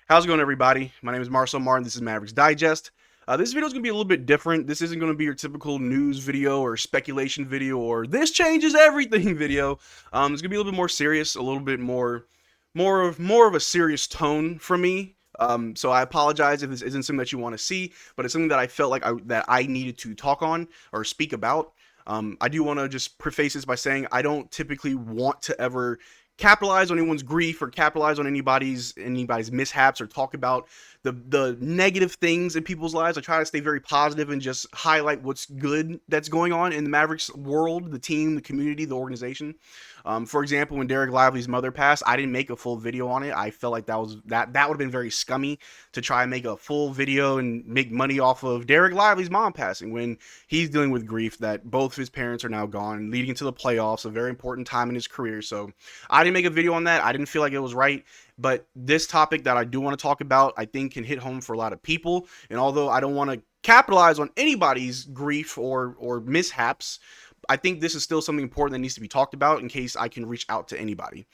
How's it going, everybody? My name is Marcel Martin. This is Mavs Digest. This video is going to be a little bit different. This isn't going to be your typical news video or speculation video or this changes everything video. It's going to be a little bit more serious, a little bit more of a serious tone from me. So I apologize if this isn't something that you want to see, but it's something that I felt like I needed to talk on or speak about. I do want to just preface this by saying I don't typically want to ever capitalize on anyone's grief or capitalize on anybody's mishaps or talk about the negative things in people's lives. I try to stay very positive and just highlight what's good that's going on in the Mavericks world, the team, the community, the organization. For example, when Derrick Lively's mother passed, I didn't make a full video on it. I felt like that would have been very scummy to try and make a full video and make money off of Derrick Lively's mom passing when he's dealing with grief that both of his parents are now gone, leading into the playoffs, a very important time in his career. So I didn't make a video on that. I didn't feel like it was right. But this topic that I do want to talk about, I think can hit home for a lot of people. And although I don't want to capitalize on anybody's grief or mishaps, I think this is still something important that needs to be talked about in case I can reach out to anybody.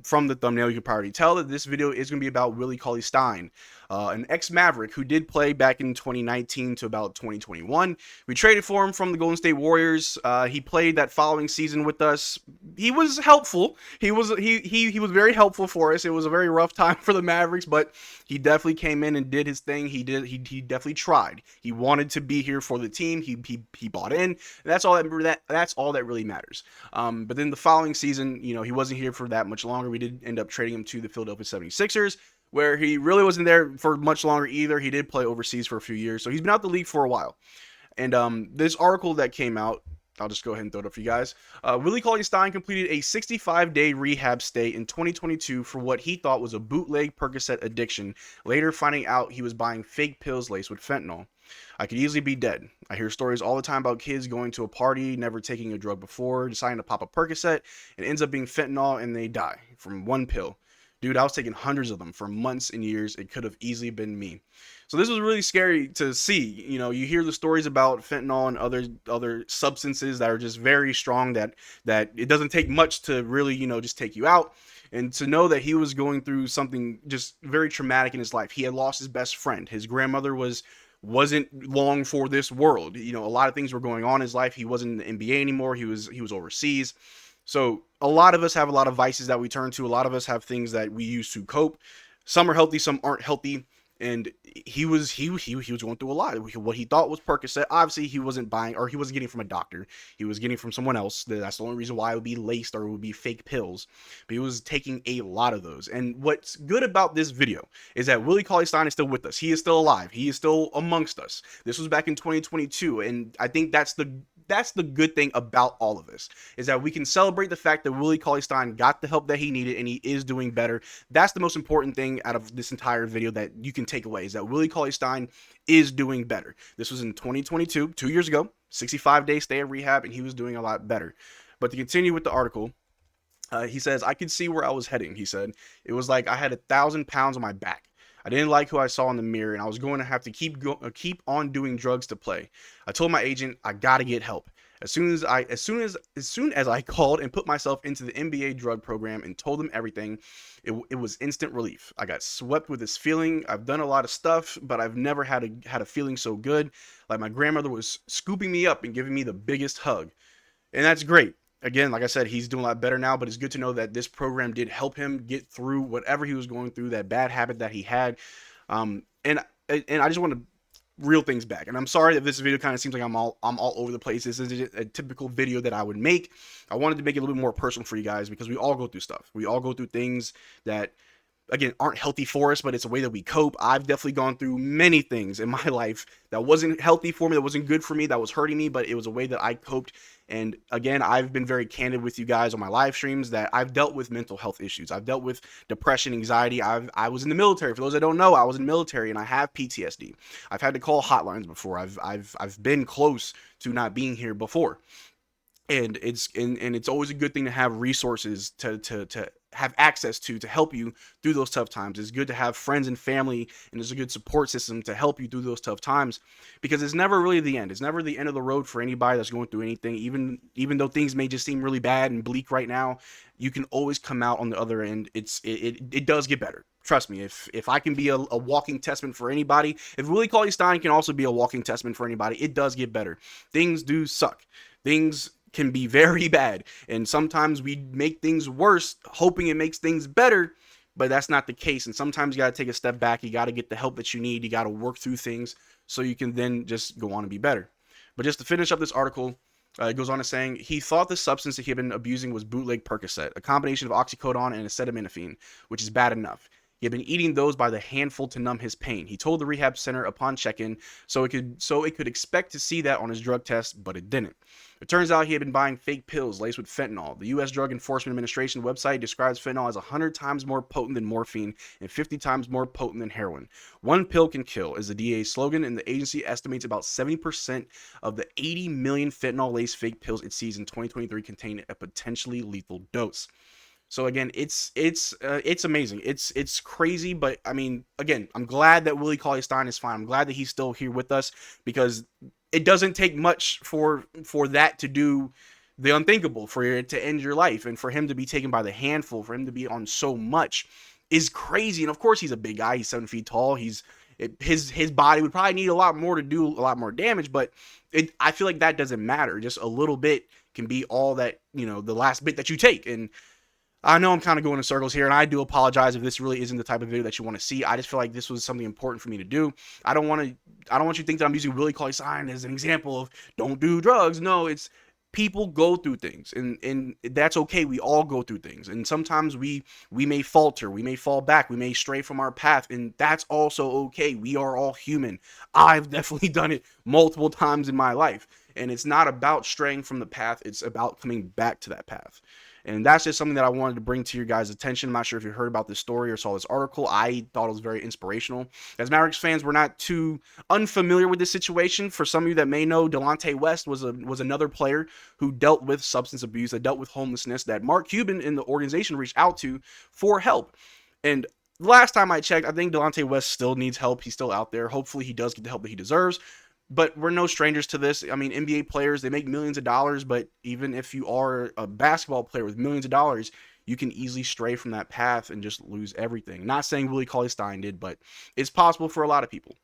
From the thumbnail, you can probably tell that this video is going to be about Willie Cauley-Stein, an ex-Maverick who did play back in 2019 to about 2021. We traded for him from the Golden State Warriors. He played that following season with us. He was helpful. He was very helpful for us. It was a very rough time for the Mavericks, but he definitely came in and did his thing. He definitely tried. He wanted to be here for the team. He bought in. And that's all that really matters. But then the following season, he wasn't here for that much longer. We did end up trading him to the Philadelphia 76ers, where he really wasn't there for much longer either. He did play overseas for a few years, so he's been out the league for a while. And this article that came out, I'll just go ahead and throw it up for you guys. Willie Cauley-Stein completed a 65-day rehab stay in 2022 for what he thought was a bootleg Percocet addiction, later finding out he was buying fake pills laced with fentanyl. I could easily be dead. I hear stories all the time about kids going to a party, never taking a drug before, deciding to pop a Percocet, and it ends up being fentanyl and they die from one pill. Dude, I was taking hundreds of them for months and years. It could have easily been me. So this was really scary to see. You hear the stories about fentanyl and other substances that are just very strong that it doesn't take much to really, just take you out. And to know that he was going through something just very traumatic in his life. He had lost his best friend. His grandmother wasn't long for this world. A lot of things were going on in his life. He wasn't in the NBA anymore. He was overseas. So a lot of us have a lot of vices that we turn to. A lot of us have things that we use to cope. Some are healthy, some aren't healthy. And he was going through a lot. What he thought was Percocet, obviously he wasn't buying, or he wasn't getting from a doctor. He was getting from someone else. That's the only reason why it would be laced or it would be fake pills. But he was taking a lot of those. And what's good about this video is that Willie Cauley-Stein is still with us. He is still alive. He is still amongst us. This was back in 2022, and I think that's the good thing about all of this, is that we can celebrate the fact that Willie Cauley-Stein got the help that he needed and he is doing better. That's the most important thing out of this entire video that you can take away, is that Willie Cauley-Stein is doing better. This was in 2022, 2 years ago, 65-day stay at rehab, and he was doing a lot better. But to continue with the article, he says, I could see where I was heading. He said, it was like I had 1,000 pounds on my back. I didn't like who I saw in the mirror, and I was going to have to keep on doing drugs to play. I told my agent I gotta get help. As soon as I called and put myself into the NBA drug program and told them everything, it was instant relief. I got swept with this feeling. I've done a lot of stuff, but I've never had a feeling so good. Like my grandmother was scooping me up and giving me the biggest hug, and that's great. Again, like I said, he's doing a lot better now, but it's good to know that this program did help him get through whatever he was going through, that bad habit that he had. And I just want to reel things back. And I'm sorry that this video kind of seems like I'm all over the place. This is a typical video that I would make. I wanted to make it a little bit more personal for you guys because we all go through stuff. We all go through things that, again, aren't healthy for us, but it's a way that we cope. I've definitely gone through many things in my life that wasn't healthy for me, that wasn't good for me, that was hurting me, but it was a way that I coped. And again, I've been very candid with you guys on my live streams that I've dealt with mental health issues. I've dealt with depression, anxiety. I was in the military. For those that don't know, I was in the military and I have PTSD. I've had to call hotlines before. I've been close to not being here before. And it's always a good thing to have resources to have access to help you through those tough times. It's good to have friends and family, and there's a good support system to help you through those tough times, because it's never really the end. It's never the end of the road for anybody that's going through anything. Even though things may just seem really bad and bleak right now, you can always come out on the other end. It does get better. trust me, if I can be a walking testament for anybody, if Willie Cauley-Stein can also be a walking testament for anybody, it does get better. Things do suck. Things can be very bad, and sometimes we make things worse hoping it makes things better, but that's not the case. And sometimes you got to take a step back. You got to get the help that you need. You got to work through things so you can then just go on and be better. But just to finish up this article, it goes on to saying he thought the substance that he had been abusing was bootleg Percocet, a combination of oxycodone and acetaminophen, which is bad enough. He had been eating those by the handful to numb his pain. He told the rehab center upon check-in so it could expect to see that on his drug test, but it didn't. It turns out he had been buying fake pills laced with fentanyl. The U.S. Drug Enforcement Administration website describes fentanyl as 100 times more potent than morphine and 50 times more potent than heroin. One pill can kill is the DA's slogan, and the agency estimates about 70% of the 80 million fentanyl-laced fake pills it sees in 2023 contain a potentially lethal dose. So again, it's amazing. It's crazy, but I mean, again, I'm glad that Willie Cauley-Stein is fine. I'm glad that he's still here with us, because it doesn't take much for that to do the unthinkable, for it to end your life, and for him to be taken by the handful, for him to be on so much is crazy. And of course, he's a big guy. He's 7 feet tall. His body would probably need a lot more to do a lot more damage, but I feel like that doesn't matter. Just a little bit can be all that, the last bit that you take. And I know I'm kind of going in circles here, and I do apologize if this really isn't the type of video that you want to see. I just feel like this was something important for me to do. I don't want you to think that I'm using Willie Cauley-Stein as an example of don't do drugs. No, it's people go through things, and that's okay. We all go through things, and sometimes we may falter, we may fall back, we may stray from our path, and that's also okay. We are all human. I've definitely done it multiple times in my life, and it's not about straying from the path. It's about coming back to that path. And that's just something that I wanted to bring to your guys' attention. I'm not sure if you heard about this story or saw this article. I thought it was very inspirational. As Mavericks fans, we're not too unfamiliar with this situation. For some of you that may know, Delonte West was another player who dealt with substance abuse, that dealt with homelessness, that Mark Cuban in the organization reached out to for help. And last time I checked, I think Delonte West still needs help. He's still out there. Hopefully he does get the help that he deserves. But we're no strangers to this. I mean, NBA players, they make millions of dollars, but even if you are a basketball player with millions of dollars, you can easily stray from that path and just lose everything. Not saying Willie Cauley-Stein did, but it's possible for a lot of people.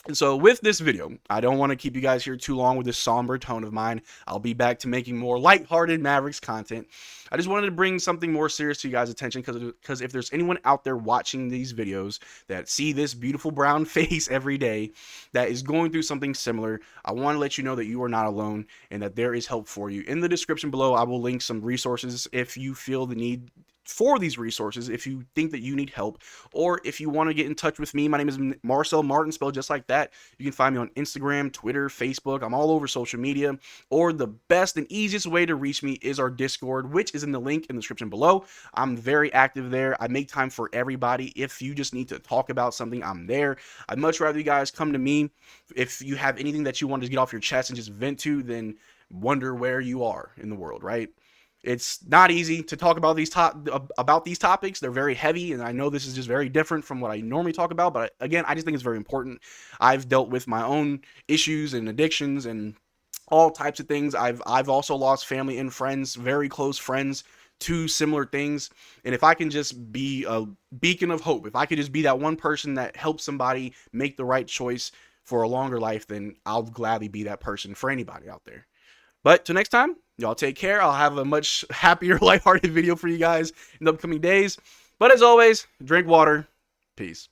And so with this video, I don't want to keep you guys here too long with this somber tone of mine. I'll be back to making more lighthearted Mavericks content. I just wanted to bring something more serious to you guys' attention, because if there's anyone out there watching these videos that see this beautiful brown face every day that is going through something similar, I want to let you know that you are not alone and that there is help for you. In the description below, I will link some resources if you feel the need for these resources, if you think that you need help, or if you want to get in touch with me. My name is Marcel Martin, spelled just like that. You can find me on Instagram, Twitter, Facebook. I'm all over social media. Or the best and easiest way to reach me is our Discord, which is in the link in the description below. I'm very active there. I make time for everybody. If you just need to talk about something, I'm there. I'd much rather you guys come to me. If you have anything that you want to get off your chest and just vent to, then wonder where you are in the world, right? It's not easy to talk about these topics. They're very heavy, and I know this is just very different from what I normally talk about, but again, I just think it's very important. I've dealt with my own issues and addictions and all types of things. I've also lost family and friends, very close friends, to similar things. And if I can just be a beacon of hope, if I could just be that one person that helps somebody make the right choice for a longer life, then I'll gladly be that person for anybody out there. But till next time, y'all take care. I'll have a much happier, lighthearted video for you guys in the upcoming days. But as always, drink water. Peace.